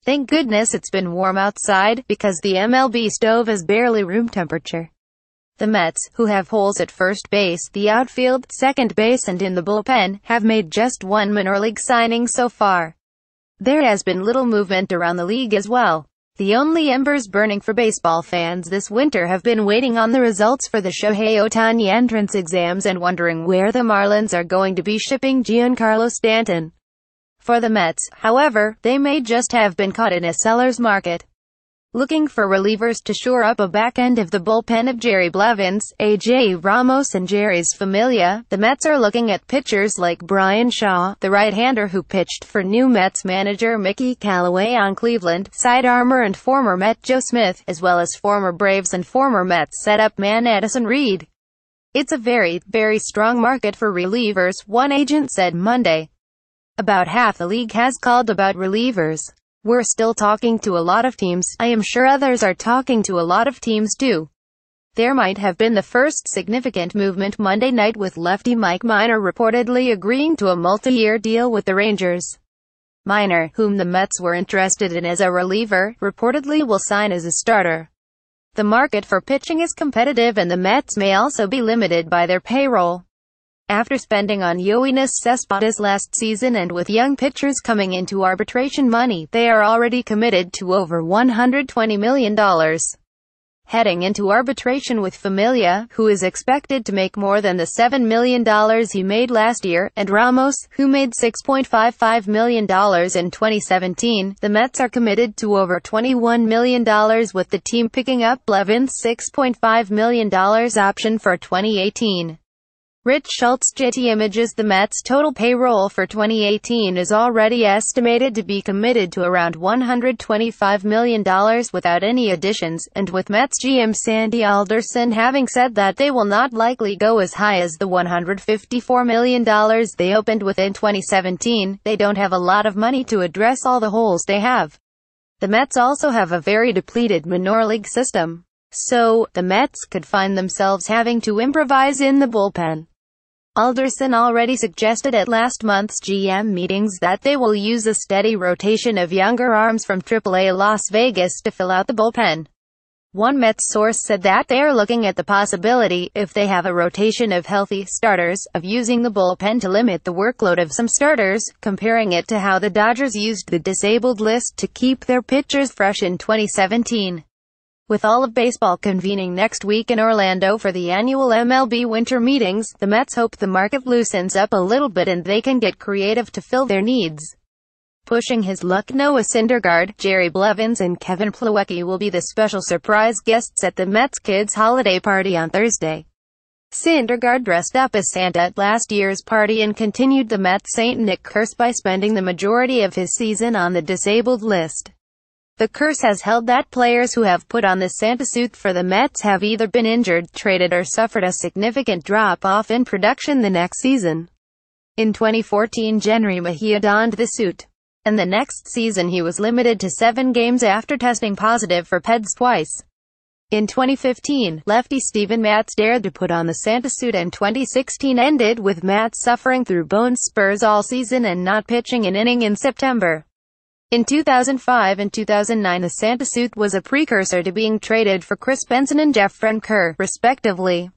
Thank goodness it's been warm outside, because the MLB stove is barely room temperature. The Mets, who have holes at first base, the outfield, second base and in the bullpen, have made just one minor league signing so far. There has been little movement around the league as well. The only embers burning for baseball fans this winter have been waiting on the results for the Shohei Ohtani entrance exams and wondering where the Marlins are going to be shipping Giancarlo Stanton. For the Mets, however, they may just have been caught in a seller's market. Looking for relievers to shore up a back end of the bullpen of Jerry Blevins, A.J. Ramos and Jeurys Familia, the Mets are looking at pitchers like Brian Shaw, the right-hander who pitched for new Mets manager Mickey Callaway on Cleveland, sidearmer and former Met Joe Smith, as well as former Braves and former Mets setup man Addison Reed. It's a very, very strong market for relievers, one agent said Monday. About half the league has called about relievers. We're still talking to a lot of teams. I am sure others are talking to a lot of teams too. There might have been the first significant movement Monday night with lefty Mike Minor reportedly agreeing to a multi-year deal with the Rangers. Minor, whom the Mets were interested in as a reliever, reportedly will sign as a starter. The market for pitching is competitive and the Mets may also be limited by their payroll. After spending on Yoenis Cespedes last season and with young pitchers coming into arbitration money, they are already committed to over $120 million. Heading into arbitration with Familia, who is expected to make more than the $7 million he made last year, and Ramos, who made $6.55 million in 2017, the Mets are committed to over $21 million with the team picking up Blevins' $6.5 million option for 2018. Rich Schultz JT Images. The Mets' total payroll for 2018 is already estimated to be committed to around $125 million without any additions, and with Mets GM Sandy Alderson having said that they will not likely go as high as the $154 million they opened with in 2017, they don't have a lot of money to address all the holes they have. The Mets also have a very depleted minor league system. So, the Mets could find themselves having to improvise in the bullpen. Alderson already suggested at last month's GM meetings that they will use a steady rotation of younger arms from AAA Las Vegas to fill out the bullpen. One Mets source said that they are looking at the possibility, if they have a rotation of healthy starters, of using the bullpen to limit the workload of some starters, comparing it to how the Dodgers used the disabled list to keep their pitchers fresh in 2017. With all of baseball convening next week in Orlando for the annual MLB winter meetings, the Mets hope the market loosens up a little bit and they can get creative to fill their needs. Pushing his luck. Noah Syndergaard, Jerry Blevins and Kevin Plawecki will be the special surprise guests at the Mets Kids Holiday Party on Thursday. Syndergaard dressed up as Santa at last year's party and continued the Mets' St. Nick curse by spending the majority of his season on the disabled list. The curse has held that players who have put on the Santa suit for the Mets have either been injured, traded or suffered a significant drop-off in production the next season. In 2014, Jenrry Mejia donned the suit. And the next season he was limited to 7 games after testing positive for PEDS twice. In 2015, lefty Steven Matz dared to put on the Santa suit and 2016 ended with Matz suffering through bone spurs all season and not pitching an inning in September. In 2005 and 2009 the Santa suit was a precursor to being traded for Chris Benson and Jeff Francoeur, respectively.